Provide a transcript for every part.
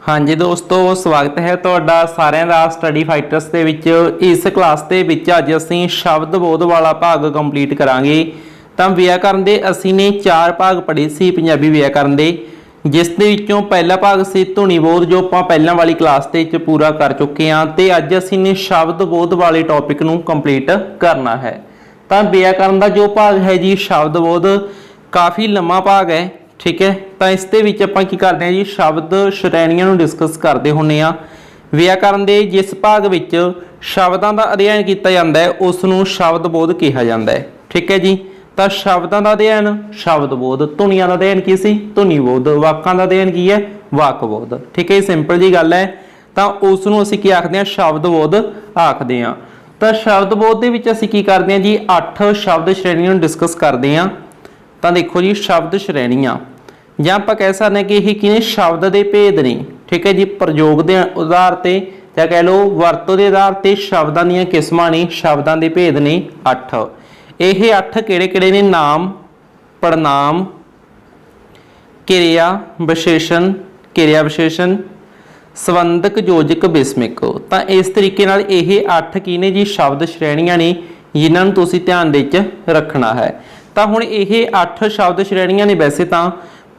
हाँ जी दोस्तों, स्वागत है तुहाडा सारिਆਂ ਦਾ स्टडी फाइटर्स ਦੇ ਵਿੱਚ। इस क्लास ਦੇ ਵਿੱਚ ਅੱਜ ਅਸੀਂ शब्द बोध वाला भाग कंप्लीट करांगे। ਤਾਂ ਵਿਆਕਰਨ ਦੇ ਅਸੀਂ ਨੇ 4 ਭਾਗ ਪੜ੍ਹੇ ਸੀ ਪੰਜਾਬੀ ਵਿਆਕਰਨ ਦੇ, ਜਿਸ ਦੇ ਵਿੱਚੋਂ ਪਹਿਲਾ ਭਾਗ ਸੀ ਧੁਨੀ ਬੋਧ, ਜੋ ਆਪਾਂ ਪਹਿਲਾਂ ਵਾਲੀ ਕਲਾਸ ਦੇ ਵਿੱਚ ਪੂਰਾ ਕਰ ਚੁੱਕੇ ਹਾਂ। ਤੇ ਅੱਜ ਅਸੀਂ ਨੇ शब्द बोध वाले टॉपिक ਨੂੰ ਕੰਪਲੀਟ ਕਰਨਾ ਹੈ। ਤਾਂ ਵਿਆਕਰਨ ਦਾ ਜੋ ਭਾਗ ਹੈ ਜੀ शब्द बोध, ਕਾਫੀ ਲੰਮਾ ਭਾਗ ਹੈ, ठीक है। तो इस दे विच आपां की करते हैं जी शब्द श्रेणियां नूं डिस्कस करते हुंदे आ। व्याकरण दे जिस भाग विच शब्दां दा अध्ययन किया जाता है उसनूं शब्द बोध कहा जाता है, ठीक है जी। तो शब्दां दा अध्ययन शब्द बोध, धुनियां दा अध्ययन की सी धुनी बोध, वाकां दा अध्ययन की है वाक बोध, ठीक है। सिंपल जी गल है। तो उसनूं असीं की आखदे हां शब्द बोध आखदे हां। तो शब्द बोध दे विच असीं की करदे हां जी 8 शब्द श्रेणियां नूं डिस्कस करदे हां। तो देखो जी शब्द श्रेणियां ਜਾਂ ਆਪਾਂ ਕਹਿ ਸਕਦੇ ਹਾਂ ਕਿ ਇਹ ਕੀ ਨੇ ਸ਼ਬਦ ਦੇ ਭੇਦ ਨੇ, ਠੀਕ ਹੈ ਜੀ। ਪ੍ਰਯੋਗ ਦੇ ਆਧਾਰ ਤੇ ਜਾਂ ਕਹਿ ਲਓ ਵਰਤੋਂ ਦੇ ਆਧਾਰ ਤੇ ਸ਼ਬਦਾਂ ਦੀਆਂ ਕਿਸਮਾਂ ਨੇ, ਸ਼ਬਦਾਂ ਦੇ ਭੇਦ ਨੇ 8। ਇਹ 8 ਕਿਹੜੇ ਕਿਹੜੇ ਨੇ? ਨਾਮ, ਪੜਨਾਮ, ਕਿਰਿਆ ਵਿਸ਼ੇਸ਼ਣ, ਕਿਰਿਆ ਵਿਸ਼ੇਸ਼ਣ, ਸੰਬੰਧਕ, ਯੋਜਕ, ਵਿਸਮਿਕ। ਤਾਂ ਇਸ ਤਰੀਕੇ ਨਾਲ ਇਹ 8 ਕੀ ਨੇ ਜੀ ਸ਼ਬਦ ਸ਼੍ਰੇਣੀਆਂ ਨੇ, ਜਿਨ੍ਹਾਂ ਨੂੰ ਤੁਸੀਂ ਧਿਆਨ ਦੇ ਵਿੱਚ ਰੱਖਣਾ ਹੈ। ਤਾਂ ਹੁਣ ਇਹ 8 ਸ਼ਬਦ ਸ਼੍ਰੇਣੀਆਂ ਨੇ ਵੈਸੇ ਤਾਂ,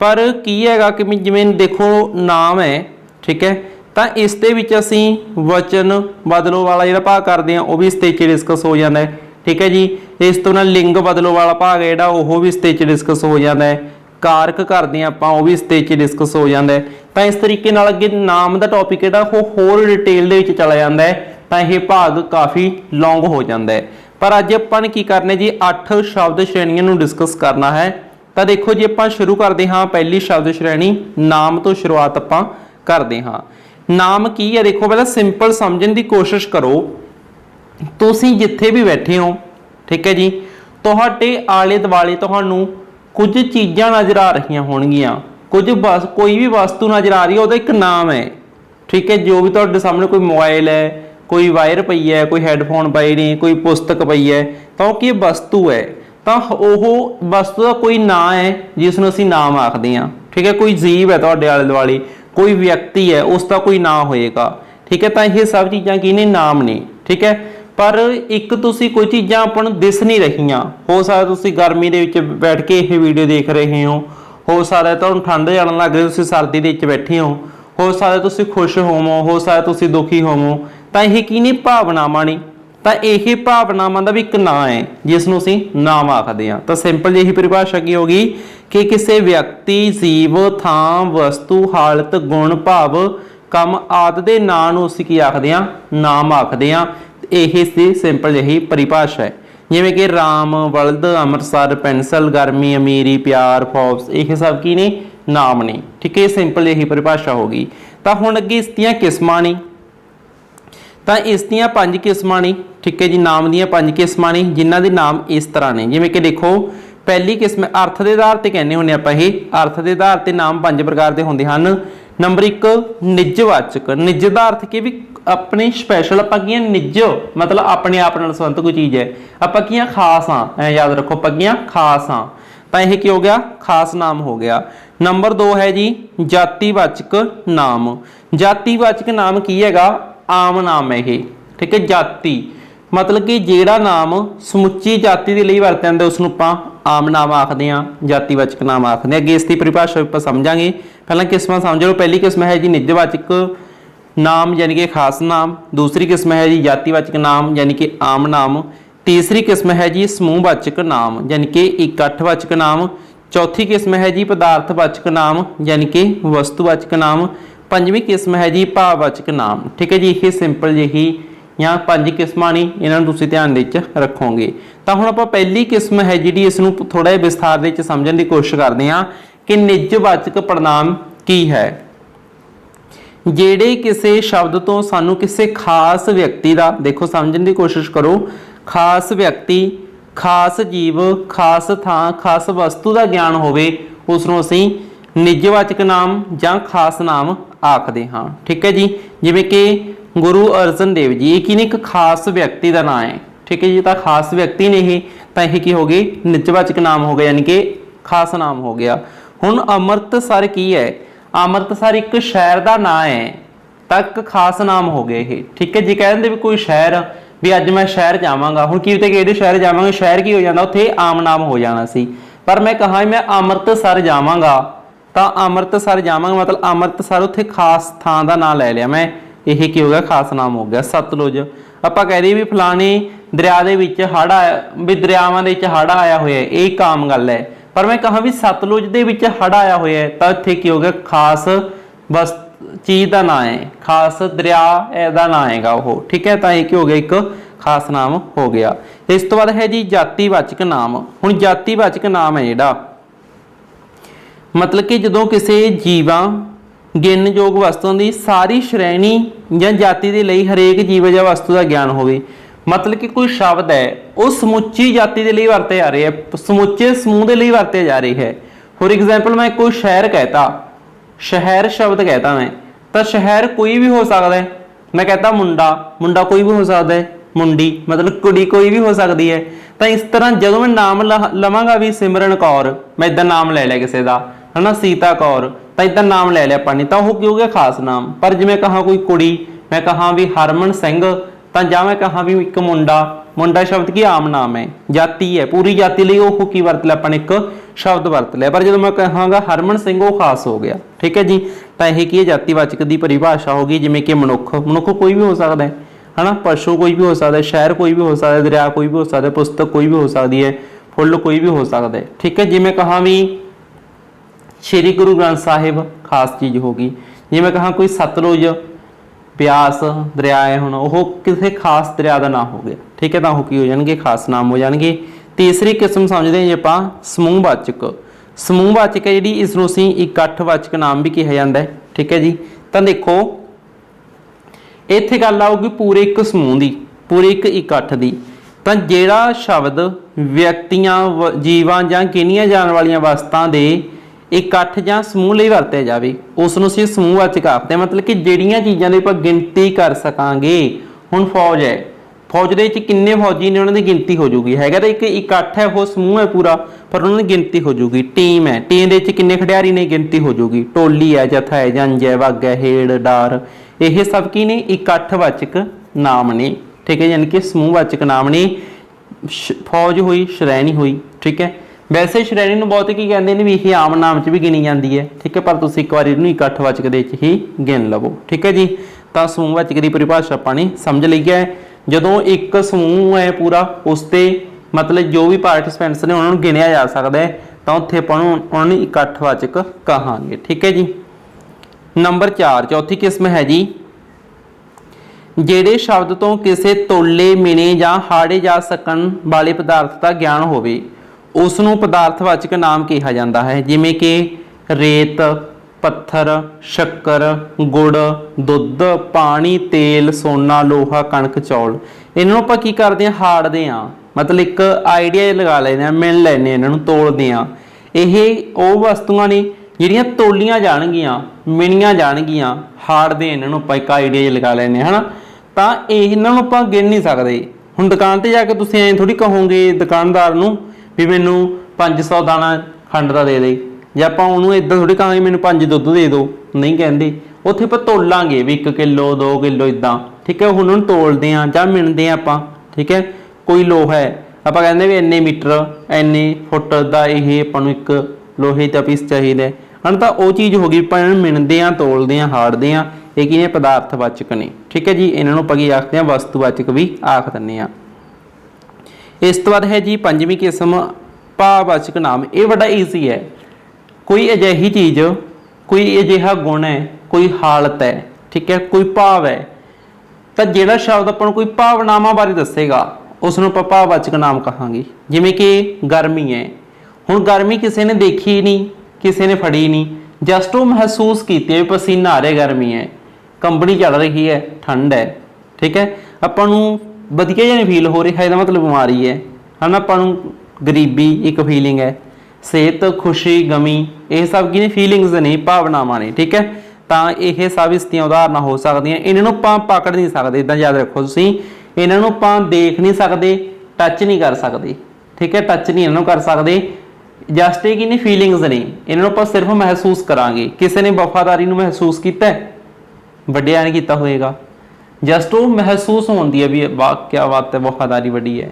पर की हैगा कि जिवें देखो नाम है, ठीक है। तो इस दे विच असीं वचन बदलो वाला जिहड़ा भाग करदे हां, वो भी इस दे विच डिस्कस हो जाता है, ठीक है जी। इस तो नाल लिंग बदलो वाला भाग है जिहड़ा वो भी इस दे विच डिस्कस हो जाता है। कारक करदे हां आपां, वो भी इस दे विच डिस्कस हो जाता है। तो इस तरीके नाल अगे नाम दा टॉपिक जिहड़ा वो होर डिटेल दे विच चला जाता है। तो यह भाग काफ़ी लॉन्ग हो जाता है। पर अज आपां की करने जी 8 शब्द श्रेणियां नूं डिस्कस करना है। तो देखो जी आप शुरू करते हाँ पहली शब्द श्रेणी नाम तो शुरुआत आप करते हाँ। नाम की है देखो, पहले सिंपल समझने की कोशिश करो। तुसीं जिथे भी बैठे हो, ठीक है जी, तुहाडे आले दुआले तुहानूं कुछ चीज़ां नज़र आ रही होणगियां, कुछ बस कोई भी वस्तु नज़र आ रही है, उसका एक नाम है, ठीक है। जो भी तुहाडे सामने कोई मोबाइल है, कोई वायर पई है, कोई हैडफोन पए ने, कोई पुस्तक पई है, तो कि वस्तु है। तो वह वस्तु का कोई ना है जिसनूं असीं नाम आखदे हां, ठीक है। कोई जीव है तुहाडे आले दुआले, कोई व्यक्ति है, उसका कोई ना होएगा, ठीक है। तो ये सब चीज़ां की ने नाम ने, ठीक है। पर एक तुसीं कोई चीज़ां आपां नूं दिस नहीं रहीआं। हो सकदा तुसीं गर्मी दे विच बैठ के ये वीडियो देख रहे हो सकदा तुहानूं ठंड जाण लग रही, तुसीं सर्दी दे विच बैठे हो सकदा तुसीं खुश हो सकदा तुसीं दुखी होवो। तो ये की ने भावनावां ने। तो यह भावनावां का भी एक नाम है जिसनूं असीं नाम आखदे हां। तो सिंपल यही परिभाषा की होगी कि किसी व्यक्ति, जीव, थां, वस्तु, हालत, गुण, भाव, कम आदि के नाम नूं असीं की आखदे हां? नाम आखदे हां। यही सी सिंपल यही परिभाषा है। जिवें कि राम, बलद, अमृतसर, पेंसिल, गर्मी, अमीरी, प्यार, फौज, यह सब की ने नाम ने, ठीक है। सिंपल यही परिभाषा होगी। तो हुण अगे इस दियां किस्मां ने। तो इस दियां 5 किस्मां ने, ठीक है जी। नाम दियां 5 किस्मां ने जिन्हां दे नाम इस तरह ने। जिवें कि देखो पहली किस्म अर्थ के आधार पर कहने होंगे आपां, ये अर्थ के आधार पर नाम 5 प्रकार के होंगे हैं। नंबर 1 निजवाचक। निज का अर्थ कि भी अपने स्पैशल आपां की निज मतलब अपने आप नाल संबंधित कोई चीज़ है, आपां की खास हाँ, याद रखो आपां की खास हाँ। तो यह की हो गया? खास नाम हो गया। नंबर 2 है जी जातिवाचक नाम। जातिवाचक नाम की हैगा? आम नाम है ये, ठीक है। जाति मतलब कि जिहड़ा नाम समुची जाति के लिए वरत्या जांदा उसनूं आपां आम नाम आखदे हां, जातिवाचक नाम आखदे। अगे इसकी परिभाषा आपां समझांगे। पहला किस्म समझ लो। पहली किस्म है जी निजवाचक नाम यानी कि खास नाम। दूसरी किस्म है जी जातिवाचक नाम यानी कि आम नाम। तीसरी किस्म है जी समूहवाचक नाम यानी कि इकट्ठवाचक नाम। चौथी किस्म है जी पदार्थवाचक नाम यानी कि वस्तुवाचक नाम। पंजवीं किस्म है जी भाववाचक नाम, ठीक है जी। ये सिंपल यही यहाँ 5 किस्मां ने, इन्हां नूं तुसीं ध्यान दे विच रखोगे। तो हुण आपां पहली किस्म है जिहड़ी इसनूं थोड़ा जिहा विस्तार दे विच समझण दी कोशिश करदे हां कि निजवाचक पड़नाम की है। जिहड़े किसी शब्द तो सानूं किसी खास व्यक्ति का, देखो समझण दी कोशिश करो, खास व्यक्ति, खास जीव, खास थां, खास वस्तु का ज्ञान होवे, उसनूं असीं निजवाचक नाम जां खास नाम आखदे हां, ठीक है जी। जिवें कि गुरु अर्जन देव जी, ये एक खास व्यक्ति का नाम है, ठीक है जी। तो खास व्यक्ति ने ही, तो यह की हो गई निजवाचक नाम हो गया यानी कि खास नाम हो गया। हुण अमृतसर की है? ਅੰਮ੍ਰਿਤਸਰ ਇੱਕ ਸ਼ਹਿਰ ਦਾ ਨਾਂ ਹੈ ਤਾਂ ਇੱਕ ਖਾਸ ਨਾਮ ਹੋ ਗਿਆ ਇਹ। ਠੀਕ ਹੈ ਜੀ, ਕਹਿ ਦਿੰਦੇ ਵੀ ਕੋਈ ਸ਼ਹਿਰ, ਵੀ ਅੱਜ ਮੈਂ ਸ਼ਹਿਰ ਜਾਵਾਂਗਾ, ਹੁਣ ਕੀ ਤੇ ਕਿਹੜੇ ਸ਼ਹਿਰ ਜਾਵਾਂਗੇ, ਸ਼ਹਿਰ ਕੀ ਹੋ ਜਾਂਦਾ ਉੱਥੇ ਆਮ ਨਾਮ ਹੋ ਜਾਣਾ ਸੀ। ਪਰ ਮੈਂ ਕਹਾਂ ਮੈਂ ਅੰਮ੍ਰਿਤਸਰ ਜਾਵਾਂਗਾ ਤਾਂ ਅੰਮ੍ਰਿਤਸਰ ਜਾਵਾਂਗਾ ਮਤਲਬ ਅੰਮ੍ਰਿਤਸਰ ਉੱਥੇ ਖਾਸ ਥਾਂ ਦਾ ਨਾਂ ਲੈ ਲਿਆ ਮੈਂ, ਇਹ ਕੀ ਹੋ ਗਿਆ, ਖਾਸ ਨਾਮ ਹੋ ਗਿਆ। ਸਤਲੁਜ ਆਪਾਂ ਕਹਿ ਦਈਏ ਵੀ ਫਲਾਣੇ ਦਰਿਆ ਦੇ ਵਿੱਚ ਹੜ੍ਹ ਆਇਆ, ਵੀ ਦਰਿਆਵਾਂ ਦੇ ਵਿੱਚ ਹੜ੍ਹ ਆਇਆ ਹੋਇਆ, ਇਹ ਇੱਕ ਆਮ ਗੱਲ ਹੈ। ਪਰ ਮੈਂ ਕਹਾਂ ਵੀ ਸਤਲੁਜ ਦੇ ਵਿੱਚ ਹੜ੍ਹ ਆਇਆ ਹੋਇਆ ਤਾਂ ਇੱਥੇ ਕੀ ਹੋ ਗਿਆ, ਖਾਸ ਬਸ ਚੀਜ਼ ਦਾ ਨਾਂ ਹੈ, ਖਾਸ ਦਰਿਆ ਦਾ ਨਾਂ ਹੈਗਾ ਉਹ। ਠੀਕ ਹੈ, ਤਾਂ ਇਹ ਕੀ ਹੋ ਗਿਆ, ਇੱਕ ਖਾਸ ਨਾਮ ਹੋ ਗਿਆ। ਇਸ ਤੋਂ ਬਾਅਦ ਹੈ ਜੀ ਜਾਤੀਵਾਚਕ ਨਾਮ। ਹੁਣ ਜਾਤੀਵਾਚਕ ਨਾਮ ਹੈ ਜਿਹੜਾ ਮਤਲਬ ਕਿ ਜਦੋਂ ਕਿਸੇ ਜੀਵਾਂ ਗਿਣਨਯੋਗ ਵਸਤੂਆਂ ਦੀ ਸਾਰੀ ਸ਼੍ਰੇਣੀ ਜਾਂ ਜਾਤੀ ਦੇ ਲਈ ਹਰੇਕ ਜੀਵ ਜਾਂ ਵਸਤੂ ਦਾ ਗਿਆਨ ਹੋਵੇ। ਮਤਲਬ ਕਿ ਕੋਈ ਸ਼ਬਦ ਹੈ ਉਹ ਸਮੁੱਚੀ ਜਾਤੀ ਦੇ ਲਈ ਵਰਤੇ ਜਾ ਰਹੇ ਹੈ, ਸਮੁੱਚੇ ਸਮੂਹ ਦੇ ਲਈ ਵਰਤੇ ਜਾ ਰਹੀ ਹੈ। ਫੋਰ ਐਗਜ਼ਾਮਪਲ ਮੈਂ ਕੋਈ ਸ਼ਹਿਰ ਕਹਿਤਾ, ਸ਼ਹਿਰ ਸ਼ਬਦ ਕਹਿਤਾ ਮੈਂ, ਤਾਂ ਸ਼ਹਿਰ ਕੋਈ ਵੀ ਹੋ ਸਕਦਾ ਹੈ। ਮੈਂ कहता मुंडा, मुंडा कोई भी हो सकता है, मुंडी मतलब कुड़ी कोई भी हो सकती है। तो इस तरह जो मैं नाम लवांगा भी सिमरन कौर, मैं इदा नाम ले लिया किसी का है ना, सीता कौर, तो इदा नाम ले लिया पानी, तो वह की हो गया खास नाम। पर जिवें कहा कोई कुड़ी, मैं कहा भी हरमन सिंह, तो जां मैं कहा भी एक मुंडा, मुंडा शब्द की आम नाम है, जाति है, पूरी जाति लिए वो की वरत लिया अपन एक शब्द वरत लिया। पर जो मैं कहांगा हरमन सिंह वो खास हो गया। ठीक है जी, तो यह की जातिवाचक की परिभाषा होगी। जिमें कि मनुख, मनुख कोई भी हो सकता है ना, पशु कोई भी हो सकता है, शहर कोई भी हो सकता है, दरिया कोई भी हो सकता है, पुस्तक कोई भी हो सकती है, फुल कोई भी हो सकता है। ठीक है, जिमें कहा भी श्री गुरु ग्रंथ साहिब खास चीज़ होगी। जिमें कहा कोई सतलुज ब्यास दरिया है, हुण वो किसी खास दरिया का नाम हो गया। ठीक है, तो वो की हो जाएंगे, खास नाम हो जाएंगे। तीसरी किस्म समझते हैं जी आप समूहवाचक। समूहवाचक है जी, इसनूं असीं इकट्ठवाचक नाम भी कहा जाता है। ठीक है जी, तो देखो इत्थे गल आऊगी पूरे एक समूह की, पूरे एक इकट्ठ की। तो जिहड़ा शब्द व्यक्तियां जीवां जां गिणीਆਂ जाण वालियां वस्तां दे इकट्ठ जां समूह ਲਈ ਵਰਤਿਆ ਜਾਵੇ उसनूं ਅਸੀਂ ਸਮੂਹਵਾਚਕ ਆਖਦੇ। मतलब कि ਜਿਹੜੀਆਂ ਚੀਜ਼ਾਂ ਦੀ ਆਪਾਂ ਗਿਣਤੀ ਕਰ ਸਕਾਂਗੇ। ਹੁਣ फौज है, फौज ਦੇ ਵਿੱਚ ਕਿੰਨੇ फौजी ने ਉਹਨਾਂ ਦੀ ਗਿਣਤੀ ਹੋ ਜੂਗੀ, ਹੈਗਾ ਤਾਂ ਇੱਕ ਇਕੱਠ ਹੈ, ਉਹ ਸਮੂਹ ਹੈ ਪੂਰਾ, ਪਰ ਉਹਨਾਂ ਦੀ ਗਿਣਤੀ ਹੋ ਜੂਗੀ। ਟੀਮ ਹੈ, ਟੀਮ ਦੇ ਵਿੱਚ ਕਿੰਨੇ ਖਿਡਾਰੀ ਨੇ, ਗਿਣਤੀ ਹੋ ਜੂਗੀ। ਟੋਲੀ ਹੈ, ਜਥਾ ਹੈ, ਜੰਜ ਹੈ, ਵਗ ਹੈ, ਹੇੜ ਡਾਰ, ਇਹ ਸਭ ਕੀ ਨੇ, ਇਕੱਠਵਾਚਕ ਨਾਮ ਨੇ। ਠੀਕ ਹੈ, ਯਾਨੀ ਕਿ ਸਮੂਹਵਾਚਕ ਨਾਮ ਨੇ। फौज हुई, श्रेणी हुई। ठीक है, वैसे श्रेणी ਨੂੰ ਬਹੁਤ ਕੀ ਕਹਿੰਦੇ ਨੇ ਵੀ ਇਹ ਆਮ ਨਾਮ 'ਚ ਵੀ ਗਿਣੀ ਜਾਂਦੀ ਹੈ। ਠੀਕ ਹੈ, ਪਰ ਤੁਸੀਂ ਇੱਕ ਵਾਰ ਇਹਨੂੰ ਇਕੱਠਵਾਚਕ ਦੇ ਵਿੱਚ ਹੀ ਗਿਣ ਲਵੋ। ਠੀਕ ਹੈ ਜੀ, ਤਾਂ ਸਮੂਹਵਾਚਕ ਦੀ ਪਰਿਭਾਸ਼ਾ ਆਪਾਂ ਨੇ ਸਮਝ ਲਈ ਹੈ। ਜਦੋਂ ਇੱਕ ਸਮੂਹ ਹੈ ਪੂਰਾ, ਉਸ ਤੇ ਮਤਲਬ ਜੋ ਵੀ ਪਾਰਟਿਸਪੈਂਟਸ ਨੇ ਉਹਨਾਂ ਨੂੰ ਗਿਣਿਆ ਜਾ ਸਕਦਾ ਹੈ, ਤਾਂ ਉੱਥੇ ਆਪਾਂ ਨੂੰ ਉਹਨਾਂ ਨੂੰ ਇਕੱਠਵਾਚਕ ਕਹਾਂਗੇ। ਠੀਕ ਹੈ ਜੀ, ਨੰਬਰ 4 ਚੌਥੀ ਕਿਸਮ ਹੈ ਜੀ ਜਿਹੜੇ ਸ਼ਬਦ ਤੋਂ ਕਿਸੇ ਤੋਲੇ ਮਿਣੇ ਜਾਂ ਹਾੜੇ ਜਾ ਸਕਣ ਵਾਲੇ ਪਦਾਰਥ ਦਾ ਗਿਆਨ ਹੋਵੇ ਉਸ ਨੂੰ ਪਦਾਰਥਵਾਚਕ ਨਾਮ ਕਿਹਾ ਜਾਂਦਾ ਹੈ। ਜਿਵੇਂ ਕਿ ਰੇਤ, ਪੱਥਰ, ਸ਼ੱਕਰ, ਗੁੜ, ਦੁੱਧ, ਪਾਣੀ, ਤੇਲ, ਸੋਨਾ, ਲੋਹਾ, ਕਣਕ, ਚੌਲ। ਇਹਨਾਂ ਨੂੰ ਆਪਾਂ ਕੀ ਕਰਦੇ ਹਾਂ, ਹਾੜਦੇ ਹਾਂ। ਮਤਲਬ ਇੱਕ ਆਈਡੀਆ ਲਗਾ ਲੈਂਦੇ ਹਾਂ, ਮਿਣ ਲੈਂਦੇ ਇਹਨਾਂ ਨੂੰ, ਤੋਲਦੇ ਹਾਂ। ਇਹ ਉਹ ਵਸਤੂਆਂ ਨੇ ਜਿਹੜੀਆਂ ਤੋਲੀਆਂ ਜਾਣਗੀਆਂ, ਮਿਣੀਆਂ ਜਾਣਗੀਆਂ, ਹਾੜਦੇ ਇਹਨਾਂ ਨੂੰ ਆਪਾਂ ਇੱਕ ਆਈਡੀਆ ਲਗਾ ਲੈਂਦੇ ਹਾਂ, ਹੈ ਨਾ। ਤਾਂ ਇਹਨਾਂ ਨੂੰ ਆਪਾਂ ਗਿਣ ਨਹੀਂ ਸਕਦੇ। ਹੁਣ ਦੁਕਾਨ 'ਤੇ ਜਾ ਕੇ ਤੁਸੀਂ ਐਂ ਥੋੜ੍ਹੀ ਕਹੋਗੇ ਦੁਕਾਨਦਾਰ ਨੂੰ ਵੀ ਮੈਨੂੰ 500 ਦਾਣਾ ਖੰਡ ਦਾ ਦੇ ਦੇ, ਜਾਂ ਆਪਾਂ ਉਹਨੂੰ ਇੱਦਾਂ ਥੋੜ੍ਹੀ ਕਹਾਂਗੇ ਮੈਨੂੰ 5 ਦੁੱਧ ਦੇ ਦਿਓ, ਨਹੀਂ ਕਹਿੰਦੇ। ਉੱਥੇ ਆਪਾਂ ਤੋਲਾਂਗੇ ਵੀ 1 ਕਿਲੋ 2 ਕਿਲੋ ਇੱਦਾਂ। ਠੀਕ ਹੈ, ਹੁਣ ਉਹਨੂੰ ਤੋਲਦੇ ਹਾਂ ਜਾਂ ਮਿਣਦੇ ਹਾਂ ਆਪਾਂ। ਠੀਕ ਹੈ, ਕੋਈ ਲੋਹਾ ਹੈ, ਆਪਾਂ ਕਹਿੰਦੇ ਵੀ ਇੰਨੇ ਮੀਟਰ ਇੰਨੇ ਫੁੱਟ ਦਾ ਇਹ ਆਪਾਂ ਨੂੰ ਇੱਕ ਲੋਹੇ ਦਾ ਪੀਸ ਚਾਹੀਦਾ ਹੈ। ਹਨ ਤਾਂ ਉਹ ਚੀਜ਼ ਹੋ ਗਈ, ਆਪਾਂ ਇਹਨਾਂ ਨੂੰ ਮਿਣਦੇ ਹਾਂ, ਤੋਲਦੇ ਹਾਂ, ਹਾੜਦੇ ਹਾਂ। ਇਹ ਕੀ ਨੇ, ਪਦਾਰਥਵਾਚਕ ਨੇ। ਠੀਕ ਹੈ ਜੀ, ਇਹਨਾਂ ਨੂੰ ਆਪਾਂ ਕੀ ਆਖਦੇ ਹਾਂ, ਵਸਤੂਵਾਚਕ ਵੀ ਆਖ ਦਿੰਦੇ ਹਾਂ। ਇਸ ਤੋਂ ਬਾਅਦ ਹੈ ਜੀ ਪੰਜਵੀਂ ਕਿਸਮ ਭਾਵਵਾਚਕ ਨਾਮ। ਇਹ ਬੜਾ ਈਜ਼ੀ ਹੈ। ਕੋਈ ਅਜਿਹੀ ਚੀਜ਼, ਕੋਈ ਅਜਿਹਾ ਗੁਣ ਹੈ, ਕੋਈ ਹਾਲਤ ਹੈ, ਠੀਕ ਹੈ, ਕੋਈ ਭਾਵ ਹੈ, ਤਾਂ ਜਿਹੜਾ ਸ਼ਬਦ ਆਪਾਂ ਨੂੰ ਕੋਈ ਭਾਵਨਾਵਾਂ ਬਾਰੇ ਦੱਸੇਗਾ ਉਸ ਨੂੰ ਆਪਾਂ ਭਾਵਵਾਚਕ ਨਾਮ ਕਹਾਂਗੇ। ਜਿਵੇਂ ਕਿ ਗਰਮੀ ਹੈ। ਹੁਣ ਗਰਮੀ ਕਿਸੇ ਨੇ ਦੇਖੀ ਨਹੀਂ, ਕਿਸੇ ਨੇ ਫੜੀ ਨਹੀਂ, ਜਸਟ ਉਹ ਮਹਿਸੂਸ ਕੀਤੀ ਹੈ, ਪਸੀਨਾ ਆ ਰਿਹਾ, ਗਰਮੀ ਹੈ, ਕੰਬਣੀ ਚੱਲ ਰਹੀ ਹੈ, ਠੰਡ ਹੈ। ਠੀਕ ਹੈ, ਆਪਾਂ ਨੂੰ ਵਧੀਆ ਜਿਹਾ ਨਹੀਂ ਫੀਲ ਹੋ ਰਿਹਾ, ਇਹਦਾ ਮਤਲਬ ਬਿਮਾਰੀ ਹੈ ਨਾ। ਆਪਾਂ ਨੂੰ ਗਰੀਬੀ ਇੱਕ ਫੀਲਿੰਗ ਹੈ, ਸਿਹਤ, ਖੁਸ਼ੀ, ਗਮੀ, ਇਹ ਸਭ ਕੀ ਨੇ, ਫੀਲਿੰਗਸ ਨੇ, ਭਾਵਨਾਵਾਂ ਨੇ। ਠੀਕ ਹੈ, ਤਾਂ ਇਹ ਸਭ ਇਸ ਦੀਆਂ ਉਦਾਹਰਨਾਂ ਹੋ ਸਕਦੀਆਂ। ਇਹਨਾਂ ਨੂੰ ਆਪਾਂ ਪਕੜ ਨਹੀਂ ਸਕਦੇ, ਇੱਦਾਂ ਯਾਦ ਰੱਖੋ ਤੁਸੀਂ। ਇਹਨਾਂ ਨੂੰ ਆਪਾਂ ਦੇਖ ਨਹੀਂ ਸਕਦੇ, ਟੱਚ ਨਹੀਂ ਕਰ ਸਕਦੇ। ਠੀਕ ਹੈ, ਟੱਚ ਨਹੀਂ ਇਹਨਾਂ ਨੂੰ ਕਰ ਸਕਦੇ, जस्ट ये की फीलिंग्स ने, इन्हों आप सिर्फ महसूस करांगे। किसी ने वफादारी नूं महसूस किया, वड्डिया ने किया होएगा, जस्ट वो महसूस होती है भी वाह क्या बात है वफादारी वड्डी है,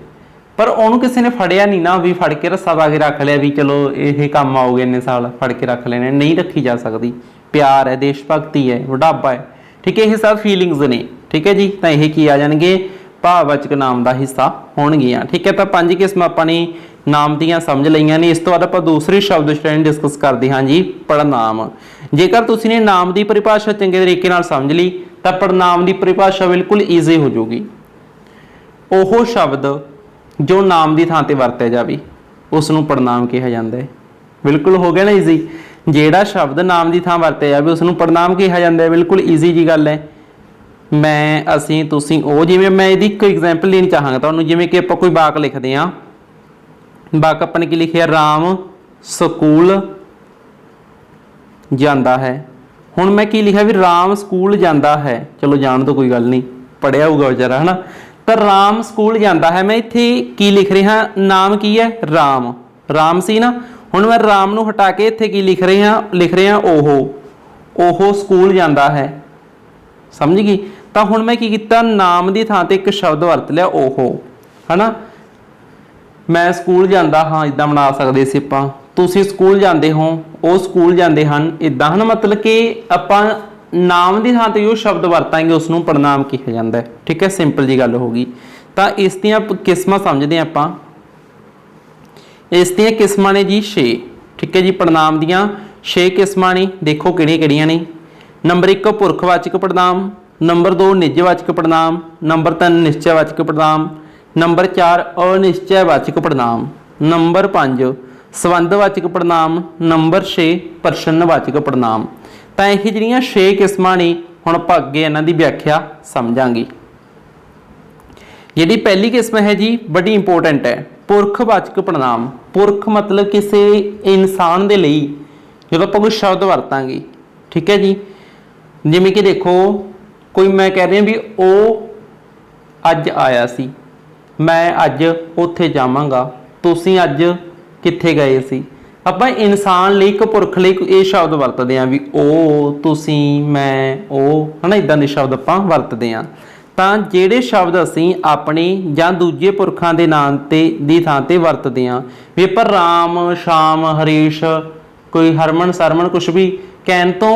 पर उन्होंने किसी ने फड़िया नहीं ना भी फड़ के रस्सा पा के रख लिया भी चलो ये काम आओगे इन्ने साल फड़ के रख लेने, नहीं रखी जा सकती। प्यार है, देशभक्ति है, बुढ़ापा है, ठीक है, ये सब फीलिंग्स ने, ठीक है जी। तो यह की आ जाएंगे भाववाचक नाम का हिस्सा होणगियां, ठीक है। तो 5 किस्म अपनी नाम दियां समझ लईयां ने। इस तो बाद आपां दूसरी शब्द श्रेणी डिस्कस करते हाँ जी, पड़नाम। जेकर तुसीं ने नाम की परिभाषा चंगे तरीके नाल समझ ली तो पड़नाम की परिभाषा बिल्कुल ईजी हो जाऊगी। ओह शब्द जो नाम की थां ते वरतिया जावे उसनूं पड़नाम कहा जाता है। बिल्कुल हो गया ना ईजी, जेड़ा शब्द नाम की थां वरतिया जावे उसनूं पड़नाम कहा जाता है। बिल्कुल ईजी जी गल है। मैं, असीं, तुसीं, ओ, जिवें मैं इहदी एक एग्जाम्पल देना चाहांगा तुहानूं। जिवें कि आपां कोई वाक लिखते हैं, वाक अपने की लिखिया राम स्कूल जाता है। हुण मैं की लिखा भी राम स्कूल जाता है, चलो जान तो कोई गल नहीं, पढ़िया होगा बेचारा है ना। तो राम स्कूल जाता है, मैं इत्थे की लिख रहा, नाम की है राम, राम सी ना। हुण मैं राम नूं हटा के इत्थे की लिख रहा ओहो स्कूल जाता है, समझ गई। तो हुण मैं की कीता, नाम की थां ते एक शब्द वरत लिया ओहो, है ना। मैं स्कूल जाता हाँ इदां बना सकते सी आपां, तुसीं स्कूल जाते हो, वो स्कूल जाते हैं, इदां है ना। मतलब कि आपां नाम की थां ते जो शब्द वरतांगे उसनूं पड़नाम कहा जाता है, ठीक है। सिंपल जी गल होगी। तो इस दियां किस्मां समझदे हां आपां। इस दियां किस्मां ने जी 6, ठीक है जी। पड़नाम दियां 6 किस्मां ने, देखो किहड़ियां ने। नंबर 1 पुरखवाचक पड़नाम, नंबर 2 निजवाचक पड़नाम, नंबर 3 निश्चयवाचक पड़नाम, नंबर 4 अनिश्चयवाचक पड़नाम, नंबर 5 संबंधवाचक पड़नाम, नंबर 6 प्रश्नवाचक पड़नाम। तो यह जिहड़ियां 6 किस्मां ने, हुण आपां अगे इन्हां दी व्याख्या समझांगे। जिहड़ी पहली किस्म है जी बड़ी इंपोर्टेंट है, पुरखवाचक पड़नाम। पुरख मतलब किसी इंसान दे लई जदों आपां कोई शब्द वरतांगे, ठीक है जी। जिवें कि देखो कोई मैं कह रहा भी ओ अज आया सी, मैं अज उत्थे जावांगा, तुसीं अज कित्थे गए सी। आपां इंसान लई एक पुरख लई ये शब्द वरतदे हां भी ओ, तुसीं, मैं, ओ, है ना। इदां दे शब्द आपां वरतदे हां। तां जिहड़े शब्द असीं अपने जां दूजे पुरखां दे नाम ते दी थां ते वरतदे हां, भी आपां राम, शाम, हरीश, कोई हरमन, सरमन कुछ भी कहण तो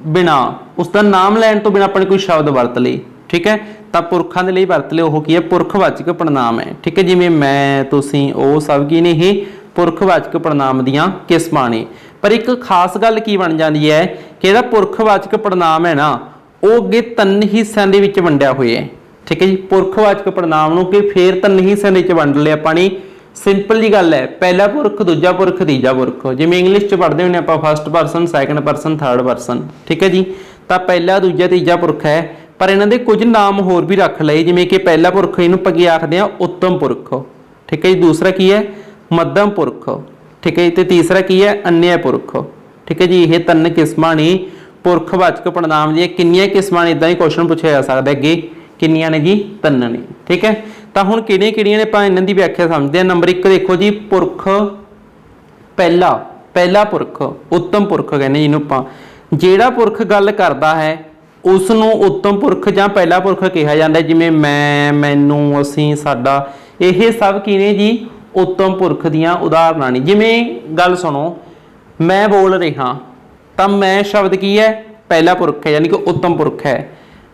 बिना, उसका नाम लैण तो बिना अपने कोई शब्द वरत लए, ठीक है। तो पुरखां दे लई वरत लए, ओह की है पुरखवाचक पड़नाम है, ठीक है। जिवें मैं, तुसीं, ओ सब की ने ये पुरखवाचक पड़नाम दियां किस्मां ने। पर एक खास गल की बन जाती है कि इहदा पुरखवाचक पड़नाम है ना, वो अगे 3 हिस्सों के विच वंडिया होया है, ठीक है जी। पुरखवाचक पड़नाम नूं कि फिर 3 हिस्सों के वंड लिया आपां ने। सिंपल जी गल है, पहला पुरख, दूजा पुरख, तीजा पुरख। जिवें इंग्लिश च पढ़ते होने आपां first person, second person, third person, ठीक है जी। तो पहला, दूजा, तीजा पुरख है, पर इन्हां दे कुछ नाम होर भी रख लए। जिवें कि पहला पुरख इहनूं आपां की आखदे हां उत्तम पुरख, ठीक है जी। दूसरा की है मध्यम पुरख, ठीक है जी। तो तीसरा की है अन्य पुरख, ठीक है जी। ये 3 किस्मां ने पुरखवाचक पड़नाम दी। कितनियां किस्मां ने, इदां ही क्वेश्चन पूछा जा सकदा है अगे, कितनियां ने जी 3 ने, ठीक है। तो हुण किहड़ियां ने आपां इन्हां दी व्याख्या समझदे हां। नंबर 1 देखो जी, पुरख पहला पुरख उत्तम पुरख कहने जिन्हों आपां, जिहड़ा पुरख गल करदा है उसनूं उत्तम पुरख जां पहला पुरख कहा जाता है। जिवें मैं, मैनूं, असीं, साडा, यह सब की ने जी उत्तम पुरख दियां उदाहरणां ने। जिवें गल सुनो, मैं बोल रहा, तो मैं शब्द की है पहला पुरख है, यानी कि उत्तम पुरख है।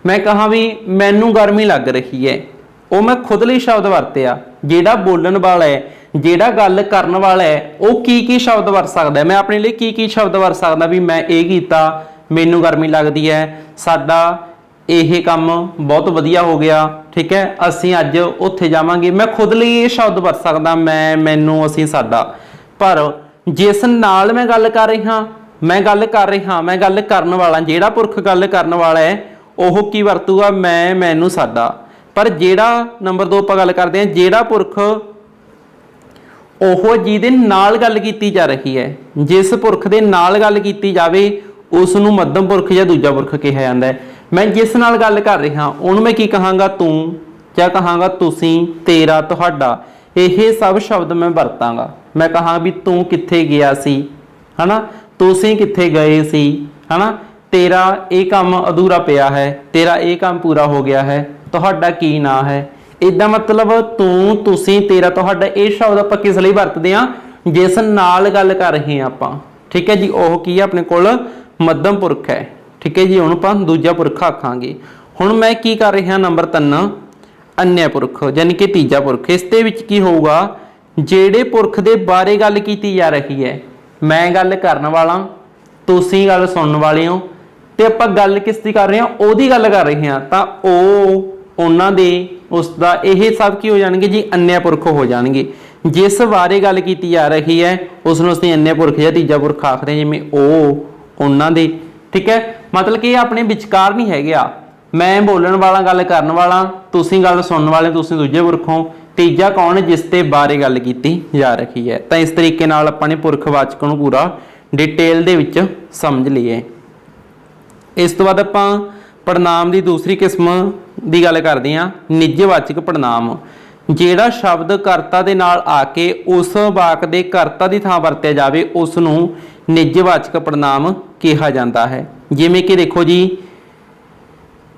मैं कहा भी मैनू गर्मी लग रही है, वो मैं खुद लिए शब्द वरतिया। जिहड़ा बोलन वाला है, जिहड़ा गल करन वाला है, वो की शब्द वरत सकदा है। मैं अपने लिए की शब्द वरत सकदा भी मैं ये कीता, मैनू गर्मी लगदी है, साडा यह काम बहुत वधिया हो गया, ठीक है, असीं अज उत्थे जावांगे। मैं खुद लिए ये शब्द वरत सकदा, मैं, मैनू, असीं, साडा। पर जिस नाल मैं गल कर रहा, मैं गल करन वाला, जिहड़ा पुरख गल करन वाला है ओह की वरतूगा मैं, मैनू, साडा। पर जिहड़ा नंबर 2 आपां गल करदे हां, जिहड़ा पुरख ओह जिहदे नाल गल कीती जा रही है, जिस पुरख दे नाल गल कीती जावे उसनूं मध्यम पुरख जां दूजा पुरख कहा जाता है। मैं जिस नाल गल कर रहा उहनूं मैं की कहांगा तूं, क्या कहांगा तुसीं, तेरा, तुहाडा। यह सब शब्द मैं वरतांगा। मैं कहा भी तू कित्थे गया सी, है ना, तुसीं कित्थे गए सी, है ना, तेरा ये काम अधूरा पिया है, तेरा ये काम पूरा हो गया है, तुहाडा की ना है। इदा मतलब तू, तुसीं, तेरा, तुहाडा ये शब्द आपां किस लई वरतदे हां, जिस नाल गल कर रहे हैं आपां। ठीक है जी, ओह की है अपने कोल मध्यम पुरख है। ठीक है जी, हुण आपां दूजा पुरख आखांगे। हुण मैं की कर रहा नंबर 3 अन्य पुरख यानी कि तीजा पुरख। इस दे विच की होऊगा, जेड़े पुरख दे बारे गल कीती जा रही है, मैं गल करन वाला, तुसीं गल सुनन वाले हो, ते आपां गल किस दी कर रहे हां, ओहदी गल कर रहे हां, तां ओह उन्हां दे उसदा इह सब की हो जाणगे जी, अन्य पुरख हो जाणगे। जिस बारे गल कीती जा रही है उसनूं असीं अन्य पुरख या तीजा पुरख आखदे हां, जिवें ओह, उन्हां दे। ठीक है, मतलब कि अपने विचकार नहीं है गया, मैं बोलण वाला, गल करन वाला, तुसीं गल सुनन वाले, तुसीं दूजे पुरख हो, तीजा कौन है जिस ते बारे गल कीती जा रही है। तो इस तरीके नाल आपां ने पुरखवाचक नूं पूरा डिटेल दे विच समझ लईए। इस तो बाद आपां पड़नाम की दूसरी किस्म की गल करते हैं, निजवाचक पड़नाम। ਜਿਹੜਾ शब्द करता दे नाल आके उस वाक दे करता की थां वरत्या जावे उसनूं निजवाचक पड़नाम कहा जाता है। जिवें कि देखो जी,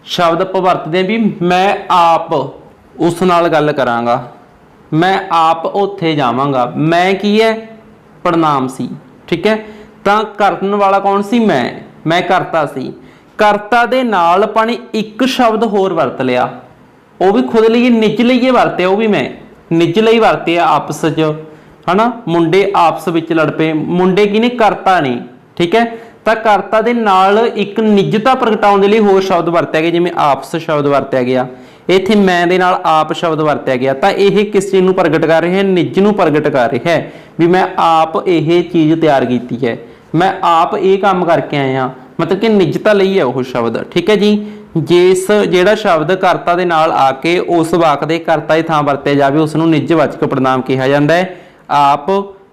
शब्द आपां वरतदे हैं भी मैं आप उस नाल गल करांगा, मैं आप उत्थे जावांगा, मैं की है पड़नाम सी। ठीक है, तां करन वाला कौन सी, मैं करता सी। करता दे नाल आपां ने एक शब्द होर वरत लिया, वो भी खुद लिए निज लिए वरते, वो भी मैं निज लिए वरते आपस च, है ना, मुंडे आपस विच लड़ पे, मुंडे की ने करता नहीं। ठीक है, तो करता दे नाल एक निजता प्रगटाउण दे लई होर शब्द वरत्या गया, जिवें आपस शब्द वरत्या गया, इत्थे मैं दे नाल आप शब्द वरत्या गया। तो यह किस चीज़ नूं प्रगट कर रहे हैं, निज नूं प्रगट कर रहे हैं भी मैं आप यह चीज़ तैयार की है, मैं आप ये काम करके आया, मतलब कि निजता लई है वह शब्द। ठीक है जी, जिस जिहड़ा शब्द करता दे नाल आके उस वाक दे करता की थां वरत्या जावे उसनूं निजवाचक पड़नाम कहा जाता है। आप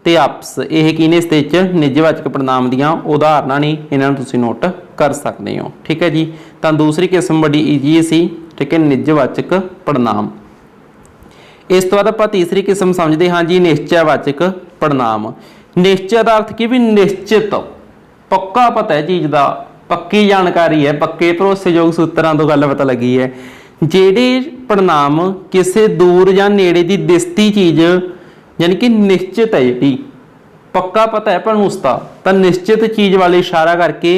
ते आपस यह की ने इस दे विच निजवाचक पड़नाम दीआं उदाहरणां ने, इन्हां नूं तुसीं नोट कर सकते हो। ठीक है जी, तो दूसरी किस्म बड़ी ईजी सी। ठीक है, निजवाचक पड़नाम। इस तो बाद आपां तीसरी किस्म समझते हाँ जी, निश्चयवाचक पड़नाम। निश्चय का अर्थ की भी निश्चित, पक्का पता है चीज़ का, पक्की जानकारी है, पक्के भरोसेयोग सूत्रां तो गल पता लगी है। जेड़े पड़नाम किसी दूर या नेड़े की दिसती चीज़ यानी कि निश्चित है, जी पक्का पता है पर उसका, तो निश्चित चीज़ वाले इशारा करके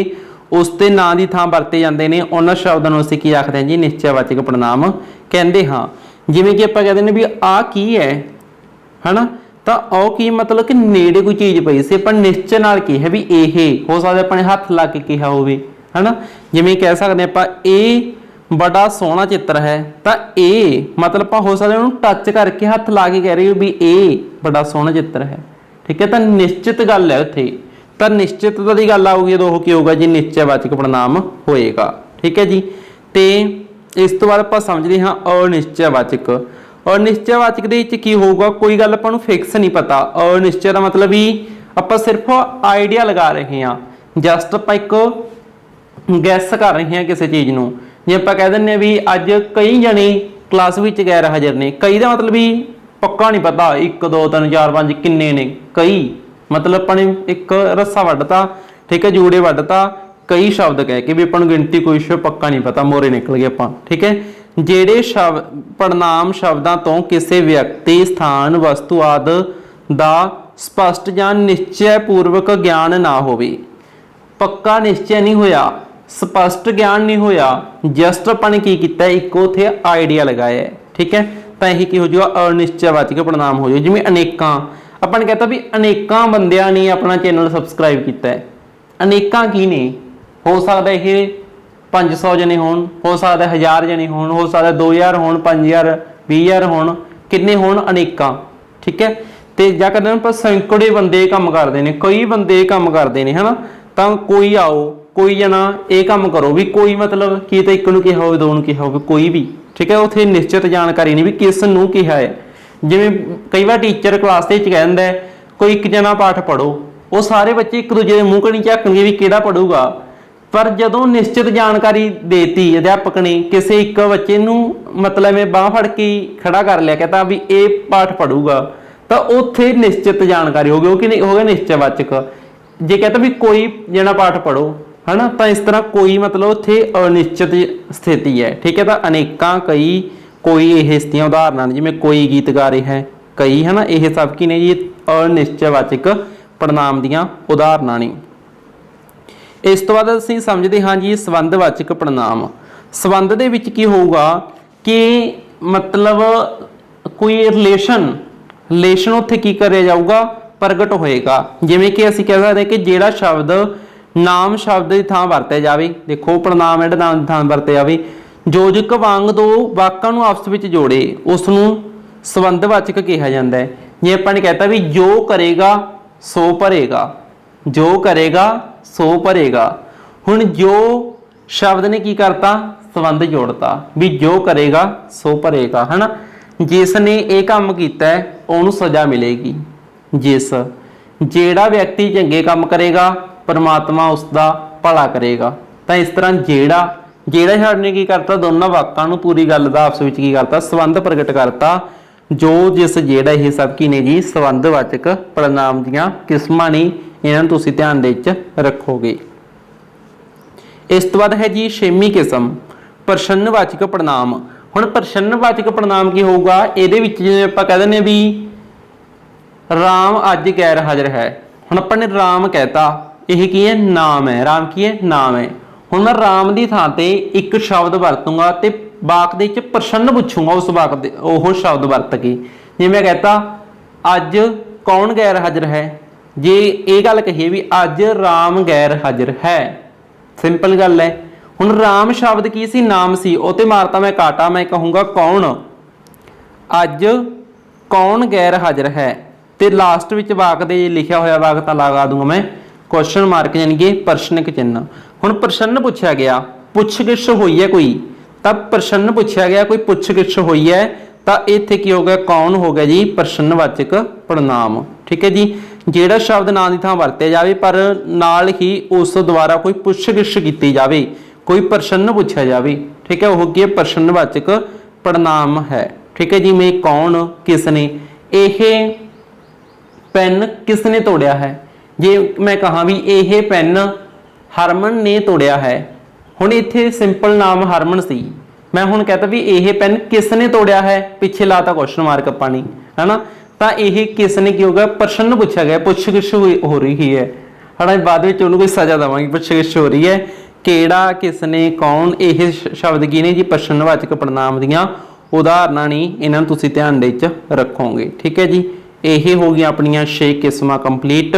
उसके नां की थां वरते जाते हैं, उन्होंने शब्दों को असीं की आखते हैं जी, निश्चयवाचक पड़नाम कहते हाँ। जिवें कि आपां कहते हैं भी आ की है ना, तो ਉਹ की मतलब कि नेड़े कोई चीज़ पई सी, पर निश्चय नाल की है भी ये हो सकता अपने हथ ला के कहा होवे, है ना, जिवें कह सकते हैं आप ये बड़ा सोहना चित्र है, तो ये मतलब हो सकता उन्होंने टच करके हथ ला के कह रहे हो भी ये बड़ा सोहना चित्र है। ठीक है, तो निश्चित गल है उत्थे, तो निश्चितता की गल आऊगी तो की होगा जी, निश्चयवाचक पड़नाम होएगा। ठीक है जी, तो इस तो बाद आप समझते हाँ अनिश्चयवाचक। अनिश्चयवाचक दे विच की होगा, कोई गल आपां नूं फिक्स नहीं पता। अनिश्चय का मतलब ही आपां सिर्फ आइडिया लगा रहे हैं, जस्ट आपां एक गैस कर रहे हैं किसी चीज़ नूं। जे आपां कह दिंदे भी अज कई जने क्लास विच गैर हाजिर ने, कई का मतलब भी पक्का नहीं पता, 1 2 3 4 5 किन्ने ने, कई मतलब अपने एक रस्सा वड्डता, ठीक है, जूड़े वड्डता, कई शब्द कह के भी अपन गिनती कोई पक्का नहीं पता, मोरे निकल गए अपन। ठीक है, ਜਿਹੜੇ शब्द पड़नाम शब्दों तो किसी व्यक्ति, स्थान, वस्तु आदि का स्पष्ट या निश्चय पूर्वक ज्ञान ना होवे, पक्का निश्चय नहीं होया, स्पष्ट ज्ञान नहीं होया, जस्ट अपन की किया एक उथे आइडिया लगाया है। ठीक है, तो यही की हो जाएगा अनिश्चयवाचक पड़नाम हो जाए। जिवें अनेकां, अपन कहता भी अनेकां बंदियां ने अपना चैनल सबसक्राइब किया है, अनेकां की ने, हो सकता है 500 जने हो सकता है 1000 जने हो सकता है 2000 हो, 5000 20000 हो, किन्ने हो, अनेकां। ठीक है, तो जा कर पर सैकड़े बंदे काम करते हैं, कई बंदे काम करते हैं, है ना, तो कोई आओ, कोई जना ये काम करो भी, कोई मतलब कि तो एक नूं कहा हो, 2 नूं कहा हो, कोई भी। ठीक है, उत्थे निश्चित जानकारी नहीं भी किस नूं कहा है। जिवें कई बार टीचर क्लास के कह दिंदा है कोई एक जना पाठ पढ़ो, वो सारे बच्चे एक दूजे के मूँह कनी झाकणगे भी किहड़ा पढ़ूगा, पर जदों निश्चित जानकारी देती अध्यापक ने, किसी एक बच्चे नूं मतलब मैं बांह फड़ के खड़ा कर लिया, कहता भी ये पाठ पढ़ूगा, ਤਾਂ ਉੱਥੇ ਨਿਸ਼ਚਿਤ ਜਾਣਕਾਰੀ ਹੋ ਗਈ, ਉਹ ਕਿ ਹੋ ਗਿਆ ਨਿਸ਼ਚयवाचक। ਜੇ कहता भी कोई जना पाठ पढ़ो है ना, तो इस तरह कोई मतलब उत्थे अनिश्चित स्थिति है, ठीक है। तो अनेकां कई कोई यह इसदियां उदाहरणां ने, जिवें कोई गीत गा रहा है, कई है ना, यह सब की ने जी अनिश्चयवाचक पड़नाम दियां उदाहरणां ने। इस तो बाद असीं समझदे हां जी संबंधवाचक पड़नाम। संबंध दे विच की होऊगा कि मतलब कोई रिलेशन उत्थे की करे जाऊगा, प्रगट होएगा। जिवें कि असीं कह सकते कि जिहड़ा शब्द नाम शब्द की थां वरते जावे, देखो पड़नाम जिहड़ा नाम की थां वरते जावे, योजक वांग दो वाकां नूं आपस विच जोड़े, उसनूं संबंधवाचक कहा जाता है। जे आपां ने कहता भी जो करेगा सो भरेगा, जो करेगा सो भरेगा। हुण जो शब्द ने की करता, संबंध जोड़ता भी जो करेगा सो भरेगा, है ना। जिसने ये काम किया है उन्होंने सज़ा मिलेगी। जिस जेड़ा व्यक्ति चंगे काम करेगा परमात्मा उसका भला करेगा। तो इस तरह जेड़ा शब्द ने की करता, दोनों वाकां नूं पूरी गल दा आपस विच की करता, संबंध प्रगट करता। जो जिस जेड़ा ये सब की ने जी संबंधवाचक पड़नाम दियां किस्मां ने, इन्हां नूं तुसीं ध्यान दे विच रखोगे। इस तो बाद है जी 6वीं किस्म प्रश्नवाचक पड़नाम। हुण प्रश्नवाचक पड़नाम की होगा, इहदे विच जिवें आपां कह दिंदे भी राम अज गैर हाजिर है। हुण आपां ने राम कहता, यह की है नाम है, राम की है नाम है। हुण मैं राम की थां ते एक शब्द वरतूंगा ते वाक दे विच प्रश्न पुछूंगा उस वाक दे ओह शब्द वरत के। जिवें मैं कहता अज कौन गैर हाजिर है, जे ये गल कही भी अज राम गैर हाजिर है, सिंपल गल है। हुण राम शब्द की सी, नाम सी, उते मारता मैं काटा, मैं कहूँगा कौन, अज कौन गैर हाजिर है, तो लास्ट में वाक दे लिखा होया वाक तो लगा दूंगा मैं क्वेश्चन मार्क, यानी कि प्रश्नक चिन्ह। हुण प्रश्न पूछा गया, पुछ-गिछ हुई है कोई, तब प्रश्न पूछा गया कोई पुछ-गिछ हुई है, तो इत्थे की हो गया कौन हो गया जी प्रश्नवाचक पड़नाम, ठीक है जी। जिहड़ा शब्द नाम की थां वरते जावे पर नाल ही उस द्वारा कोई पुछ-गिछ की जावे, कोई प्रश्न पूछा जाए, ठीक है, वह की प्रश्नवाचक पड़नाम है, ठीक है जी। मैं कौन, किसने, यह पेन किसने तोड़िया है, जे मैं कहा भी यह पेन हरमन ने तोड़िया है। हुण इत्थे सिंपल नाम हरमन सी, मैं हुण कहता भी यह पेन किसने तोड़िया है, पिछे लाता क्वेश्चन मार्क आपां ने, है ना। तो यह किसने की होगा, प्रश्न पूछा गया, पुछ-गिछ हो रही है ना, बाद में उन्होंने कोई सज़ा देवांगे, पुछ-गिछ हो रही है, केड़ा, किसने, कौन, यह शब्द की ने जी प्रश्नवाचक पड़नाम दियां उदाहरणां ने, इन्हां नूं तुसीं ध्यान दे विच रखोगे, ठीक है जी। यह हो गई अपनियां 6 किस्मां कंप्लीट।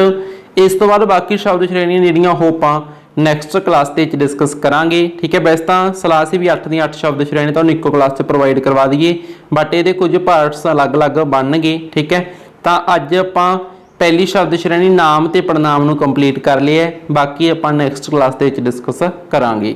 इस तो बाद बाकी शब्द श्रेणियां जिहड़ियां हो आपां नैक्सट क्लास के डिस्कस करांगे, ठीक है। वैसे तो सलाह से भी 8 दी 8 शब्द श्रेणी तुहानूं इक्को क्लास च प्रोवाइड करवा दईए, बट ये कुछ पार्ट्स अलग अलग बन गए, ठीक है। तो अज आपां पहली शब्द श्रेणी नाम ते पड़नाम नूं कंप्लीट कर लिया, बाकी आपां नैक्सट क्लास के डिस्कस करांगे।